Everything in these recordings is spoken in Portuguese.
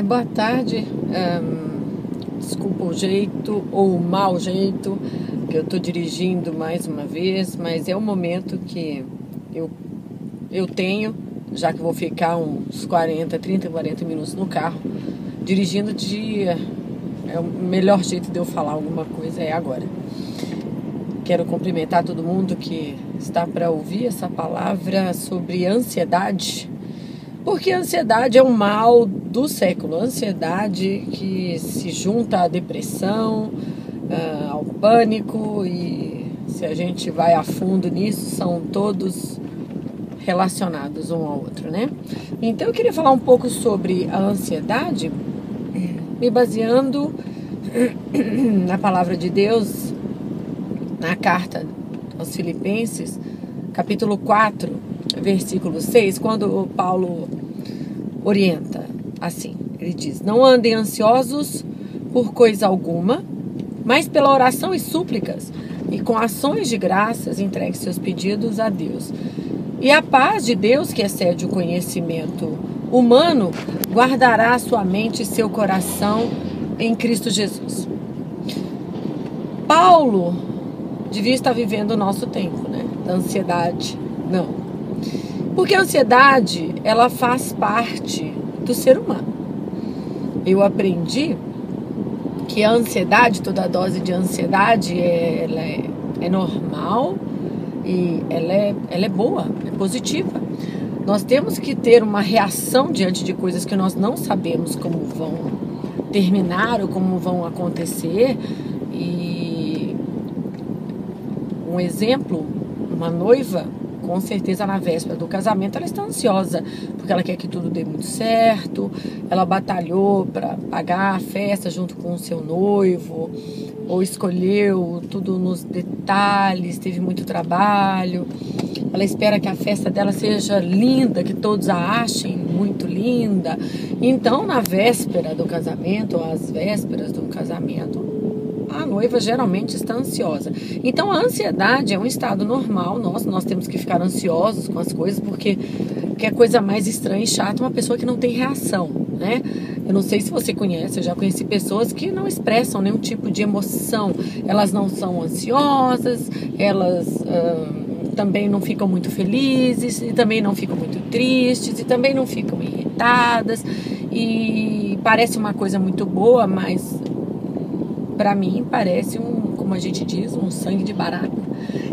Boa tarde. Desculpa o jeito ou o mau jeito que eu estou dirigindo mais uma vez, mas é o momento que eu tenho, já que vou ficar uns 30, 40 minutos no carro, dirigindo é o melhor jeito de eu falar alguma coisa é agora. Quero cumprimentar todo mundo que está para ouvir essa palavra sobre ansiedade, porque a ansiedade é um mal do século. A ansiedade que se junta à depressão, ao pânico, e se a gente vai a fundo nisso, são todos relacionados um ao outro, né? Então eu queria falar um pouco sobre a ansiedade, me baseando na palavra de Deus, na carta aos Filipenses, capítulo 4, versículo 6, quando Paulo orienta assim, ele diz: não andem ansiosos por coisa alguma, mas pela oração e súplicas e com ações de graças entregue seus pedidos a Deus. E a paz de Deus, que excede o conhecimento humano, guardará a sua mente e seu coração em Cristo Jesus. Paulo devia estar vivendo o nosso tempo, né? Da ansiedade, não. Porque a ansiedade, ela faz parte do ser humano. Eu aprendi que a ansiedade, toda dose de ansiedade, ela é normal e ela é boa, é positiva. Nós temos que ter uma reação diante de coisas que nós não sabemos como vão terminar ou como vão acontecer. E um exemplo, uma noiva, com certeza na véspera do casamento, ela está ansiosa, porque ela quer que tudo dê muito certo, ela batalhou para pagar a festa junto com o seu noivo, ou escolheu tudo nos detalhes, teve muito trabalho, ela espera que a festa dela seja linda, que todos a achem muito linda. Então, na véspera do casamento, ou às vésperas do casamento, a noiva geralmente está ansiosa. Então a ansiedade é um estado normal nosso. Nós temos que ficar ansiosos com as coisas, porque que é coisa mais estranha e chata uma pessoa que não tem reação, né? Eu não sei se você conhece, eu já conheci pessoas que não expressam nenhum tipo de emoção. Elas não são ansiosas, elas também não ficam muito felizes, e também não ficam muito tristes, e também não ficam irritadas, e parece uma coisa muito boa, mas para mim parece como a gente diz, um sangue de barata.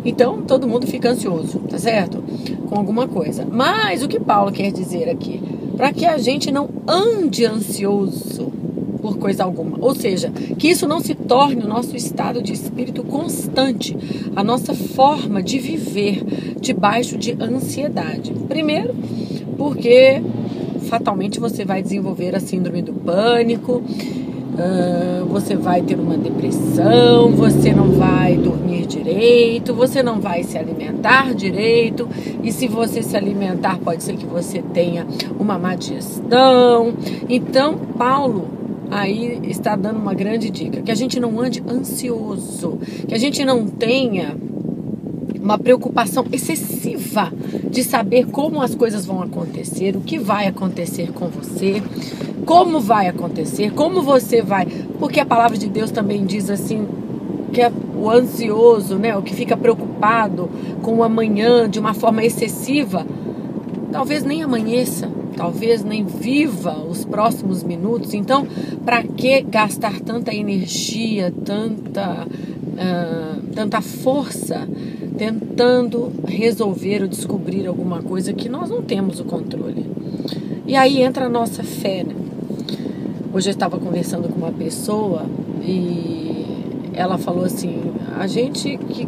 Então todo mundo fica ansioso, tá certo? Com alguma coisa. Mas o que Paulo quer dizer aqui? Para que a gente não ande ansioso por coisa alguma. Ou seja, que isso não se torne o nosso estado de espírito constante, a nossa forma de viver debaixo de ansiedade. Primeiro, porque fatalmente você vai desenvolver a síndrome do pânico, você vai ter uma depressão, você não vai dormir direito, você não vai se alimentar direito, e se você se alimentar pode ser que você tenha uma má digestão. Então Paulo aí está dando uma grande dica, que a gente não ande ansioso, que a gente não tenha uma preocupação excessiva de saber como as coisas vão acontecer, o que vai acontecer com você, como vai acontecer, como você vai... Porque a palavra de Deus também diz assim, que é o ansioso, né, o que fica preocupado com o amanhã de uma forma excessiva, talvez nem amanheça, talvez nem viva os próximos minutos. Então, para que gastar tanta energia, tanta força tentando resolver ou descobrir alguma coisa que nós não temos o controle? E aí entra a nossa fé, né? Hoje eu estava conversando com uma pessoa e ela falou assim: a gente que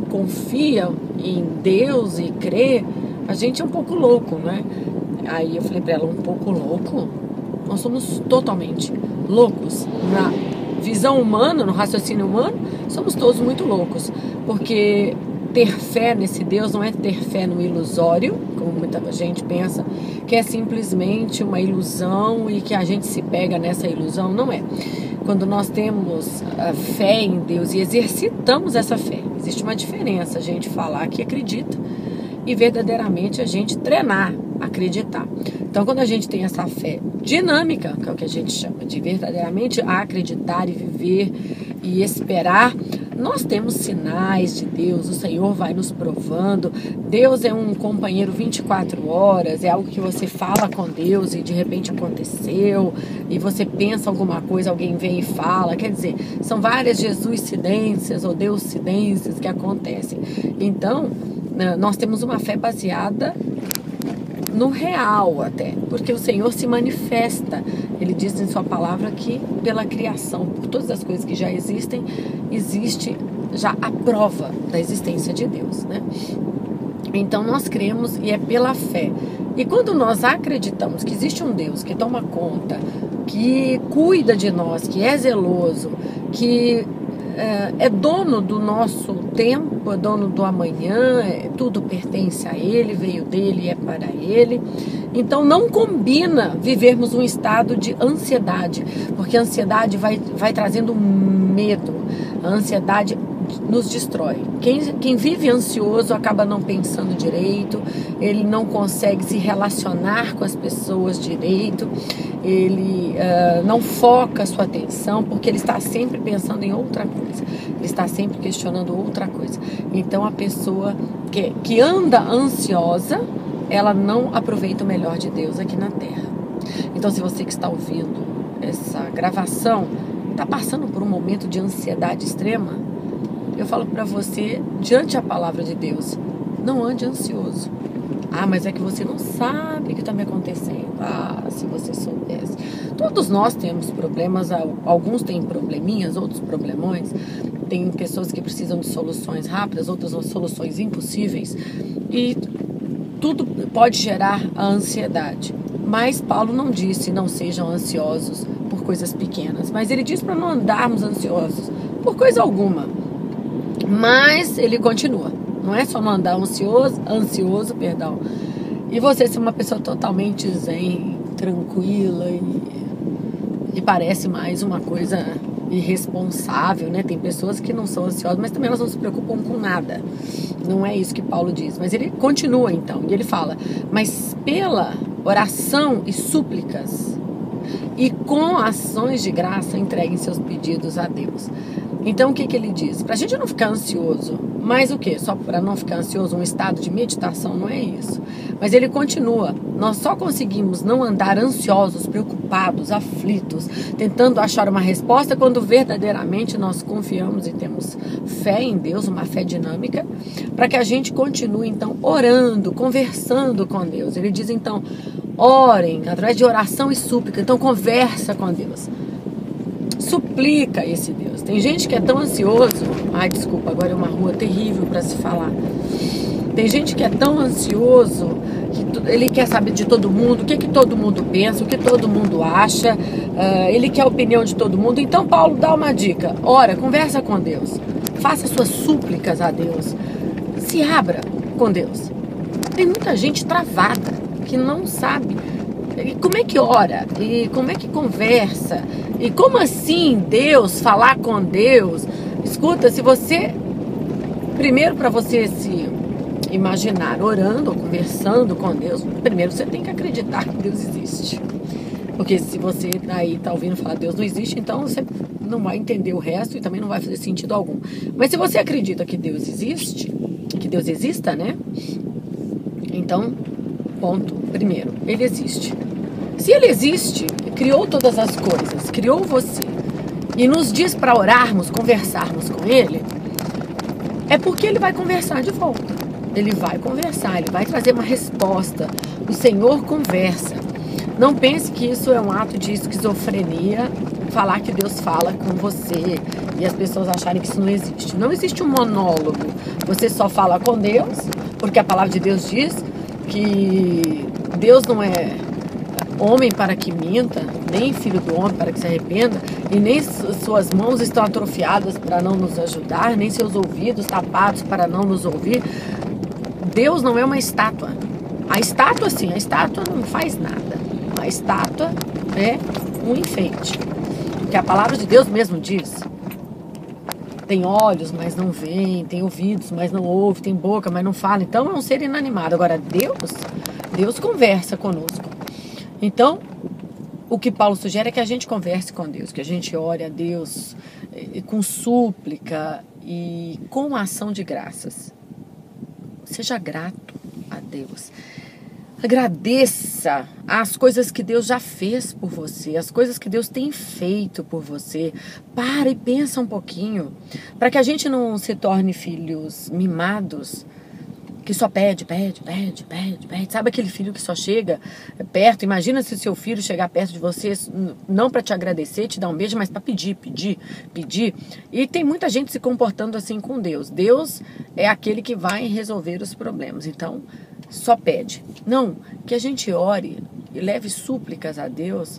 confia em Deus e crê, a gente é um pouco louco, né? Aí eu falei para ela: um pouco louco? Nós somos totalmente loucos. Na visão humana, no raciocínio humano, somos todos muito loucos, porque ter fé nesse Deus não é ter fé no ilusório, como muita gente pensa, que é simplesmente uma ilusão e que a gente se pega nessa ilusão. Não é. Quando nós temos a fé em Deus e exercitamos essa fé, existe uma diferença a gente falar que acredita e verdadeiramente a gente treinar, acreditar. Então Então, quando a gente tem essa fé dinâmica, que é o que a gente chama de verdadeiramente acreditar e viver e esperar, nós temos sinais de Deus, o Senhor vai nos provando. Deus é um companheiro 24 horas, é algo que você fala com Deus e de repente aconteceu, e você pensa alguma coisa, alguém vem e fala. Quer dizer, são várias Jesuscidências ou Deuscidências que acontecem. Então, nós temos uma fé baseada no real até, porque o Senhor se manifesta. Ele diz em sua palavra que pela criação, por todas as coisas que já existem, existe já a prova da existência de Deus, né? Então nós cremos e é pela fé. E quando nós acreditamos que existe um Deus que toma conta, que cuida de nós, que é zeloso, que é dono do nosso tempo, é dono do amanhã, tudo pertence a Ele, veio dele e é para Ele. Então não combina vivermos um estado de ansiedade, porque a ansiedade vai trazendo medo, a ansiedade nos destrói. Quem vive ansioso acaba não pensando direito, ele não consegue se relacionar com as pessoas direito, ele não foca a sua atenção, porque ele está sempre pensando em outra coisa, ele está sempre questionando outra coisa. Então a pessoa que anda ansiosa, ela não aproveita o melhor de Deus aqui na Terra. Então, se você que está ouvindo essa gravação está passando por um momento de ansiedade extrema, eu falo para você, diante da palavra de Deus, não ande ansioso. Ah, mas é que você não sabe o que está me acontecendo. Ah, se você soubesse. Todos nós temos problemas, alguns têm probleminhas, outros problemões. Tem pessoas que precisam de soluções rápidas, outras soluções impossíveis. E tudo pode gerar a ansiedade. Mas Paulo não disse não sejam ansiosos por coisas pequenas. Mas ele diz para não andarmos ansiosos por coisa alguma. Mas ele continua. Não é só não andar ansioso, e você ser uma pessoa totalmente zen, tranquila e parece mais uma coisa irresponsável, né? Tem pessoas que não são ansiosas, mas também elas não se preocupam com nada. Não é isso que Paulo diz. Mas ele continua então, e ele fala, mas pela oração e súplicas e com ações de graça entreguem seus pedidos a Deus. Então o que ele diz? Para a gente não ficar ansioso, mas o que? Só para não ficar ansioso, um estado de meditação, não é isso. Mas ele continua, nós só conseguimos não andar ansiosos, preocupados, aflitos, tentando achar uma resposta quando verdadeiramente nós confiamos e temos fé em Deus, uma fé dinâmica, para que a gente continue então orando, conversando com Deus. Ele diz então, orem através de oração e súplica, então conversa com Deus. Suplica esse Deus. Tem gente que é tão ansioso. Ai, desculpa, agora é uma rua terrível para se falar. Tem gente que é tão ansioso que ele quer saber de todo mundo, o que todo mundo pensa, o que todo mundo acha, ele quer a opinião de todo mundo. Então Paulo dá uma dica: ora, conversa com Deus, faça suas súplicas a Deus, se abra com Deus. Tem muita gente travada que não sabe. E como é que ora? E como é que conversa? E como assim Deus, falar com Deus? Escuta, se você... Primeiro, para você se imaginar orando ou conversando com Deus, primeiro você tem que acreditar que Deus existe. Porque se você aí está ouvindo falar Deus não existe, então você não vai entender o resto e também não vai fazer sentido algum. Mas se você acredita que Deus existe, que Deus exista, né? Então, ponto. Primeiro, Ele existe. Se Ele existe, criou todas as coisas, criou você e nos diz para orarmos, conversarmos com Ele, é porque Ele vai conversar de volta. Ele vai conversar, Ele vai trazer uma resposta. O Senhor conversa. Não pense que isso é um ato de esquizofrenia, falar que Deus fala com você e as pessoas acharem que isso não existe. Não existe um monólogo. Você só fala com Deus, porque a palavra de Deus diz que Deus não é homem para que minta, nem filho do homem para que se arrependa, e nem suas mãos estão atrofiadas para não nos ajudar, nem seus ouvidos tapados para não nos ouvir. Deus não é uma estátua. A estátua, sim, a estátua não faz nada. A estátua é um enfeite. Porque a palavra de Deus mesmo diz: tem olhos, mas não vê, tem ouvidos, mas não ouve, tem boca, mas não fala. Então é um ser inanimado. Agora, Deus conversa conosco. Então, o que Paulo sugere é que a gente converse com Deus, que a gente ore a Deus com súplica e com ação de graças. Seja grato a Deus. Agradeça as coisas que Deus já fez por você, as coisas que Deus tem feito por você. Para e pensa um pouquinho, para que a gente não se torne filhos mimados, que só pede. Sabe aquele filho que só chega perto? Imagina se o seu filho chegar perto de você, não para te agradecer, te dar um beijo, mas para pedir. E tem muita gente se comportando assim com Deus. Deus é aquele que vai resolver os problemas. Então, só pede. Não, que a gente ore e leve súplicas a Deus,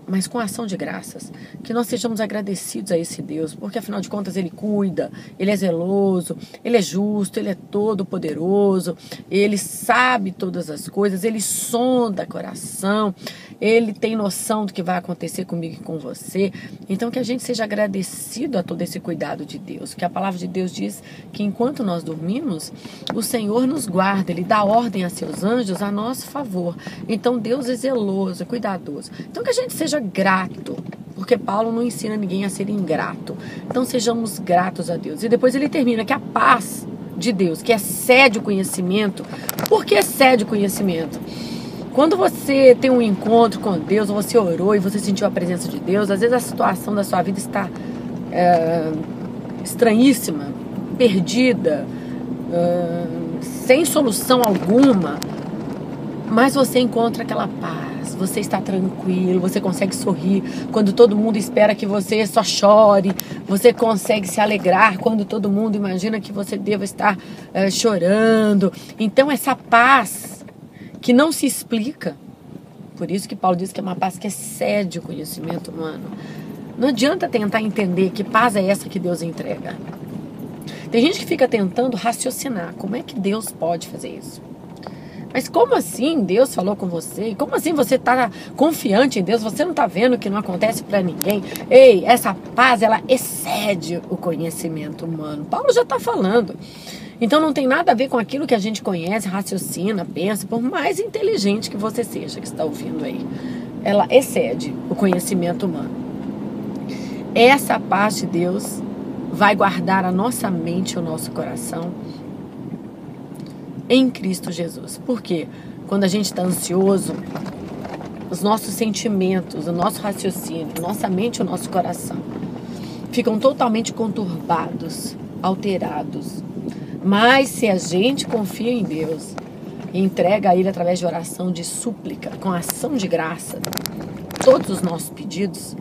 mas com ação de graças. Que nós sejamos agradecidos a esse Deus, porque afinal de contas Ele cuida, Ele é zeloso, Ele é justo, Ele é todo poderoso, Ele sabe todas as coisas, Ele sonda coração, Ele tem noção do que vai acontecer comigo e com você. Então que a gente seja agradecido a todo esse cuidado de Deus, que a palavra de Deus diz que enquanto nós dormimos, o Senhor nos guarda, Ele dá ordem a seus anjos a nosso favor. Então Deus é zeloso, é cuidadoso. Então que a gente seja grato, porque Paulo não ensina ninguém a ser ingrato. Então sejamos gratos a Deus. E depois ele termina que a paz de Deus, que excede o conhecimento. Por que excede o conhecimento? Quando você tem um encontro com Deus, ou você orou e você sentiu a presença de Deus, às vezes a situação da sua vida está estranhíssima, perdida, sem solução alguma, mas você encontra aquela paz, você está tranquilo, você consegue sorrir quando todo mundo espera que você só chore, você consegue se alegrar quando todo mundo imagina que você deva estar chorando. Então essa paz que não se explica, por isso que Paulo diz que é uma paz que excede o conhecimento humano. Não adianta tentar entender que paz é essa que Deus entrega. Tem gente que fica tentando raciocinar, como é que Deus pode fazer isso? Mas como assim Deus falou com você? Como assim você está confiante em Deus? Você não está vendo que não acontece para ninguém? Ei, essa paz, ela excede o conhecimento humano. Paulo já está falando. Então não tem nada a ver com aquilo que a gente conhece, raciocina, pensa, por mais inteligente que você seja, que está ouvindo aí. Ela excede o conhecimento humano. Essa paz de Deus vai guardar a nossa mente e o nosso coração em Cristo Jesus. Porque quando a gente está ansioso, os nossos sentimentos, o nosso raciocínio, nossa mente e o nosso coração ficam totalmente conturbados, alterados. Mas se a gente confia em Deus e entrega a Ele através de oração, de súplica, com ação de graça, todos os nossos pedidos,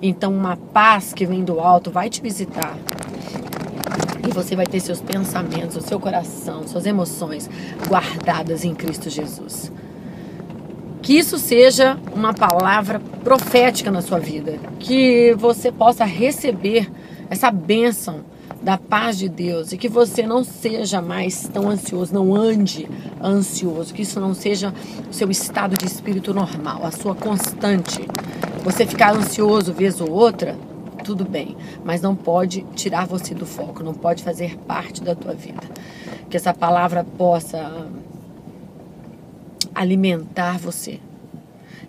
então uma paz que vem do alto vai te visitar. E você vai ter seus pensamentos, o seu coração, suas emoções guardadas em Cristo Jesus. Que isso seja uma palavra profética na sua vida. Que você possa receber essa bênção da paz de Deus. E que você não seja mais tão ansioso, não ande ansioso. Que isso não seja o seu estado de espírito normal, a sua constante. Você ficar ansioso vez ou outra, tudo bem, mas não pode tirar você do foco, não pode fazer parte da tua vida. Que essa palavra possa alimentar você.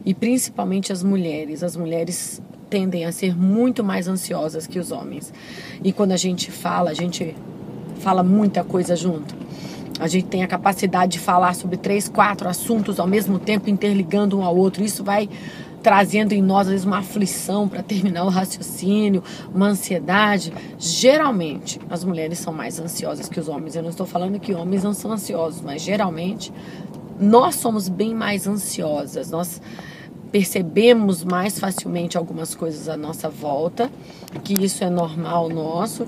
E principalmente as mulheres tendem a ser muito mais ansiosas que os homens. E quando a gente fala muita coisa junto. A gente tem a capacidade de falar sobre 3, 4 assuntos ao mesmo tempo, interligando um ao outro. Isso vai trazendo em nós, às vezes, uma aflição para terminar o raciocínio, uma ansiedade. Geralmente, as mulheres são mais ansiosas que os homens. Eu não estou falando que homens não são ansiosos, mas geralmente nós somos bem mais ansiosas. Nós percebemos mais facilmente algumas coisas à nossa volta, que isso é normal nosso.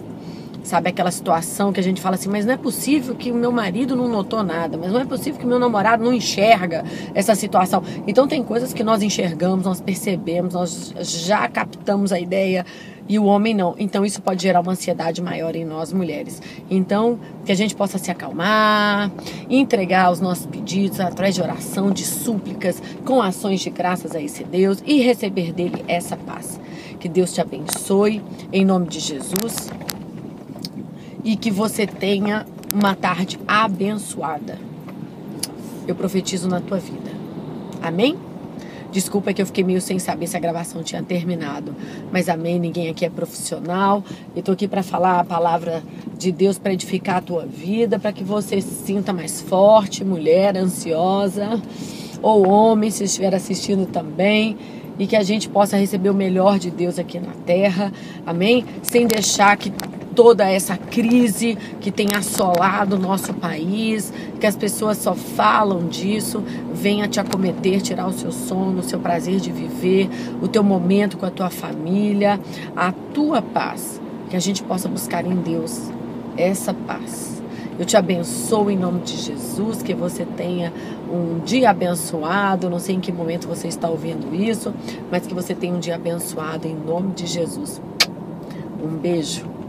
Sabe aquela situação que a gente fala assim, mas não é possível que o meu marido não notou nada, mas não é possível que o meu namorado não enxerga essa situação. Então tem coisas que nós enxergamos, nós percebemos, nós já captamos a ideia e o homem não. Então isso pode gerar uma ansiedade maior em nós mulheres. Então que a gente possa se acalmar, entregar os nossos pedidos através de oração, de súplicas, com ações de graças a esse Deus e receber dele essa paz. Que Deus te abençoe, em nome de Jesus. E que você tenha uma tarde abençoada. Eu profetizo na tua vida. Amém? Desculpa que eu fiquei meio sem saber se a gravação tinha terminado. Mas amém, ninguém aqui é profissional. Eu tô aqui para falar a palavra de Deus para edificar a tua vida, para que você se sinta mais forte, mulher ansiosa, ou homem, se estiver assistindo também. E que a gente possa receber o melhor de Deus aqui na terra. Amém? Sem deixar que toda essa crise que tem assolado o nosso país, que as pessoas só falam disso, venha te acometer, tirar o seu sono, o seu prazer de viver, o teu momento com a tua família, a tua paz. Que a gente possa buscar em Deus essa paz. Eu te abençoo em nome de Jesus, que você tenha um dia abençoado. Não sei em que momento você está ouvindo isso, mas que você tenha um dia abençoado em nome de Jesus. Um beijo.